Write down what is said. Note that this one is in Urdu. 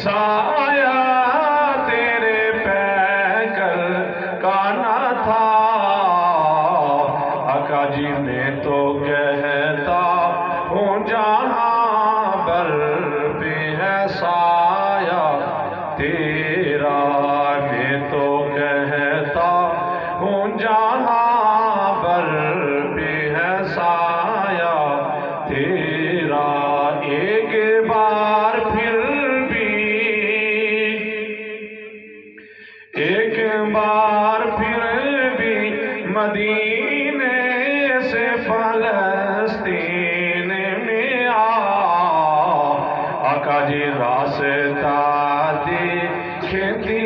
سایہ تیرے پیکر کا نہ تھا آقا جی میں تو کہتا ہوں جہاں بر پہ ہے سایہ تیرا میں تو کہتا ہوں جہاں بر پہ ہے سایہ تیرا ایک بار پھر مدینے سے فلسطین میں آقا جی راستہ دیکھتی